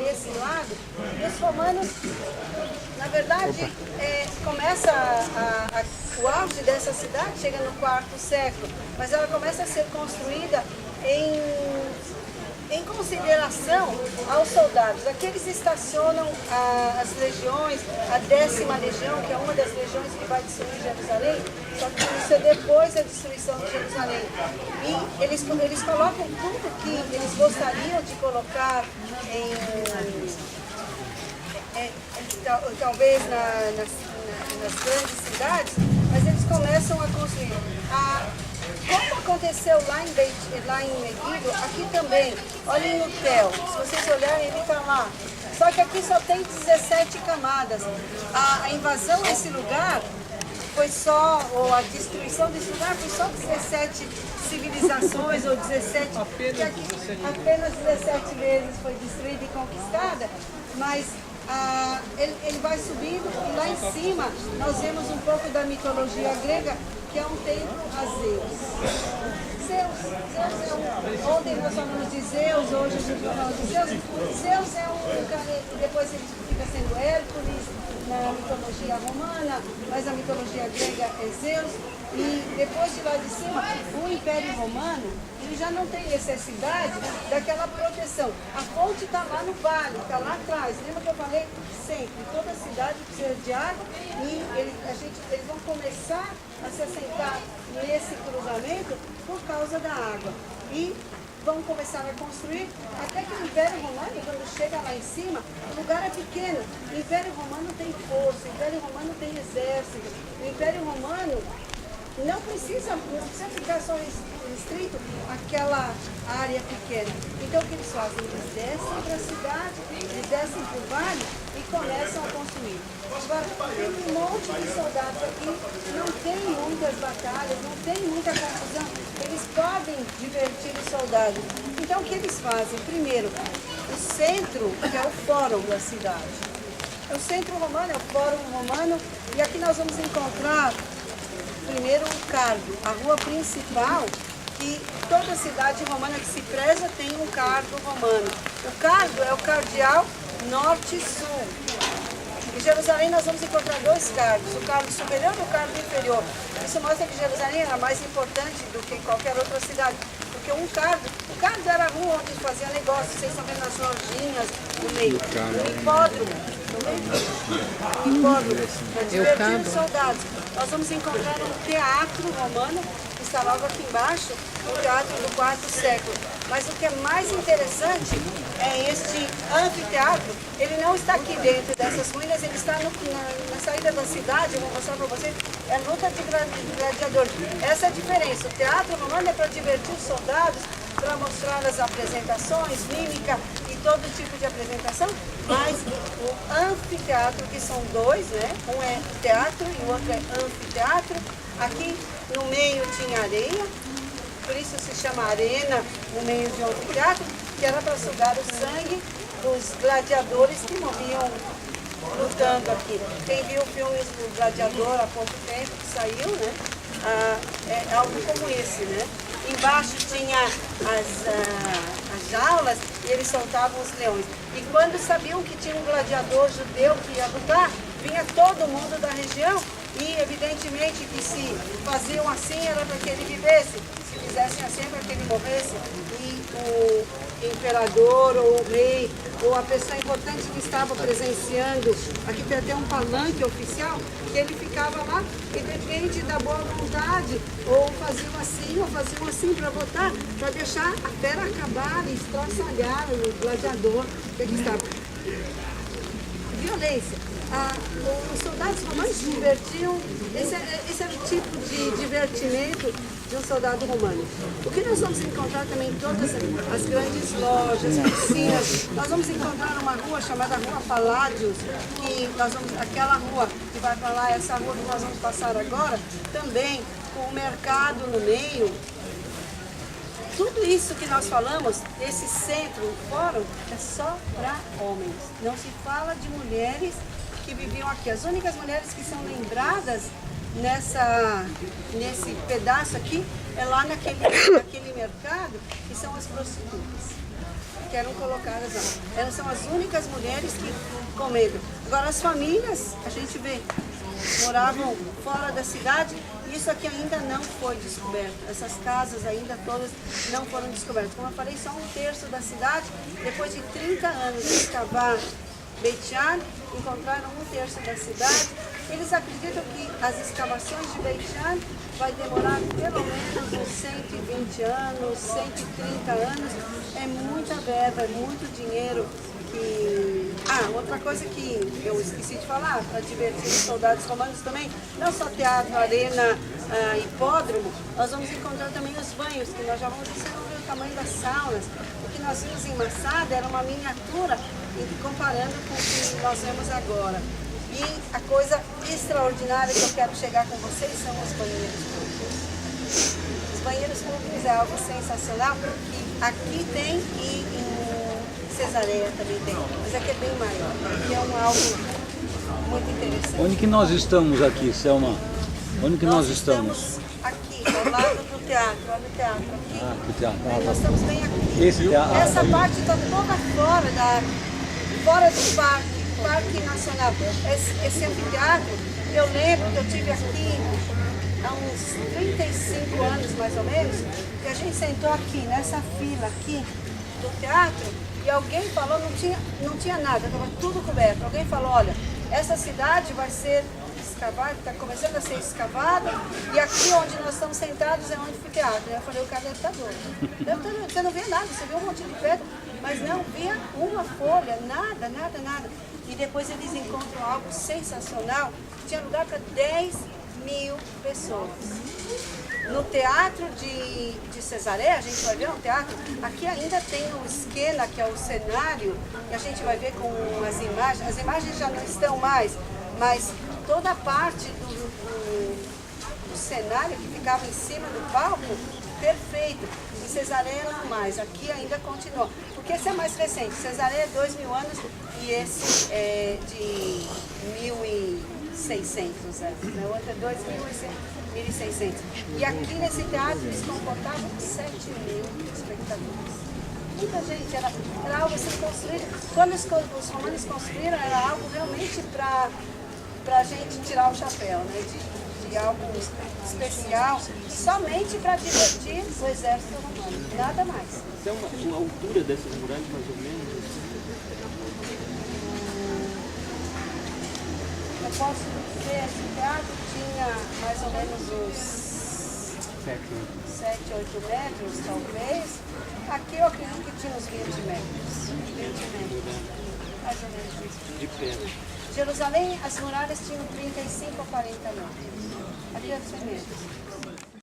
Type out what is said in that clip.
desse lado. E os romanos, na verdade, começa o auge dessa cidade, chega no quarto século, mas ela começa a ser construída em consideração aos soldados. Aqui eles estacionam as legiões, a 10ª legião, que é uma das legiões que vai destruir Jerusalém, só que isso é depois da destruição de Jerusalém. E eles colocam tudo que eles gostariam de colocar talvez nas grandes cidades, mas eles começam a construir. Como aconteceu lá em Megiddo, aqui também, olhem o Tel, se vocês olharem, ele está lá. Só que aqui só tem 17 camadas. A invasão desse lugar foi só, ou a destruição desse lugar foi só 17 civilizações, ou 17, apenas 17 vezes foi destruída e conquistada, mas ele vai subindo e lá em cima nós vemos um pouco da mitologia grega, que é um templo a Zeus. Ontem nós falamos de Zeus, hoje a gente vai falar de Zeus. Zeus é um cara, depois ele fica sendo Hércules na mitologia romana, mas a mitologia grega é Zeus. E depois de lá de cima, o Império Romano, ele já não tem necessidade daquela proteção. A fonte está lá no vale, está lá atrás. Lembra que eu falei? Sempre, toda cidade precisa de água e eles vão começar a se assentar nesse cruzamento por causa da água. E vão começar a construir, até que o Império Romano, quando chega lá em cima, o lugar é pequeno. O Império Romano tem força, o Império Romano tem exército. O Império Romano não precisa ficar só restrito àquela área pequena. Então o que eles fazem? Eles descem para a cidade, eles descem para o vale e começam a construir. Agora, tem um monte de soldados aqui, não tem muitas batalhas, não tem muita confusão. Eles podem divertir os soldados. Então o que eles fazem? Primeiro, o centro, que é o fórum da cidade. O centro romano é o fórum romano, e aqui nós vamos encontrar primeiro o cardo, a rua principal, que toda cidade romana que se preza tem um cardo romano. O cardo é o cardeal norte e sul. Em Jerusalém nós vamos encontrar dois cardos, o cardo superior e o cardo inferior. Isso mostra que Jerusalém era mais importante do que qualquer outra cidade, porque o cardo era a rua onde fazia negócio, vocês estão vendo as lojinhas no meio, o hipódromo, para divertir os soldados. Nós vamos encontrar um teatro romano, que está logo aqui embaixo, o teatro do 4º século. Mas o que é mais interessante é este anfiteatro. Ele não está aqui dentro dessas ruínas, ele está na saída da cidade. Eu vou mostrar para vocês, é luta de gladiadores. Essa é a diferença. O teatro romano é para divertir os soldados, para mostrar as apresentações, mímica e todo tipo de apresentação, mas o anfiteatro, que são dois, né? Um é teatro e o outro é anfiteatro. Aqui no meio tinha areia, por isso se chama arena, no meio de um anfiteatro, que era para sugar o sangue dos gladiadores que morriam lutando aqui. Quem viu filmes do Gladiador há pouco tempo, que saiu, né? É algo como esse, né? Embaixo tinha as jaulas e eles soltavam os leões. E quando sabiam que tinha um gladiador judeu que ia lutar, vinha todo mundo da região e evidentemente que se faziam assim era para que ele vivesse, se fizessem assim era para que ele morresse. E o imperador ou o rei ou a pessoa importante que estava presenciando, aqui tem até um palanque oficial, que ele ficava lá e depende da boa vontade, ou faziam assim para votar, para deixar a fera acabar e estraçalhar o gladiador que aqui estava. Violência. Os soldados romanos se divertiam, esse era o tipo de divertimento de um soldado romano. O que nós vamos encontrar também em todas as grandes lojas, piscinas, nós vamos encontrar uma rua chamada Rua Paládios, que aquela rua que vai para lá, essa rua que nós vamos passar agora, também com o mercado no meio. Tudo isso que nós falamos, esse centro, o fórum, é só para homens. Não se fala de mulheres que viviam aqui. As únicas mulheres que são lembradas nesse pedaço aqui é lá naquele mercado, que são as prostitutas. que eram colocadas lá. Elas são as únicas mulheres que comedam. Agora as famílias, a gente vê, moravam fora da cidade. Isso aqui ainda não foi descoberto. Essas casas ainda todas não foram descobertas. Como eu falei, só 1/3 da cidade. Depois de 30 anos de escavar Beit Shean, encontraram 1/3 da cidade. Eles acreditam que as escavações de Beit Shean vai demorar pelo menos uns 120 anos, 130 anos. É muita verba, é muito dinheiro. Outra coisa que eu esqueci de falar, para divertir os soldados romanos também, não só teatro, arena, hipódromo, nós vamos encontrar também os banhos, que nós já vamos ver o tamanho das saunas. O que nós vimos em Masada era uma miniatura, comparando com o que nós vemos agora. E a coisa extraordinária que eu quero chegar com vocês são os banheiros públicos. Os banheiros públicos é algo sensacional, que aqui tem e em Cesareia também tem, mas aqui é bem maior, aqui é algo muito interessante. Onde que nós estamos aqui, Selma? Onde que nós estamos? Aqui, ao lado do teatro, olha o teatro aqui. Que teatro. Nós estamos bem aqui. Esse teatro. Essa parte está toda fora do Parque Nacional. Esse anfiteatro, eu lembro que eu tive aqui há uns 35 anos mais ou menos, que a gente sentou aqui, nessa fila aqui do teatro, e alguém falou, não tinha nada, estava tudo coberto. Alguém falou, olha, essa cidade vai ser escavada, está começando a ser escavada, e aqui onde nós estamos sentados é um anfiteatro. Eu falei, o cara deve estar doido. Você não vê nada, você vê um monte de pedra, mas não via uma folha, nada. E depois eles encontram algo sensacional, tinha lugar para 10.000 pessoas. No teatro de Cesareia, a gente vai ver um teatro, aqui ainda tem o esquema, que é o cenário, e a gente vai ver com as imagens já não estão mais, mas toda a parte do cenário que ficava em cima do palco, perfeito. Em Cesareia não mais, aqui ainda continua, porque esse é mais recente, Cesareia é 2.000 anos e esse é de 1.600 anos, né? O outro é 2.600. E aqui nesse teatro eles comportavam 7.000 espectadores. Muita gente, era algo assim construído. Quando os romanos construíram, era algo realmente para a gente tirar o chapéu, né? De algo especial, somente para divertir o exército romano, nada mais. Então, a altura dessas muralhas, mais ou menos? Eu posso dizer, esse teatro tinha mais ou menos uns 7, 8 metros, talvez. Aqui eu acredito que tinha uns 20 metros. 20 metros, mais ou menos isso. De pé. Jerusalém, as muralhas tinham 35 a 40 metros. Aqui deve ser menos.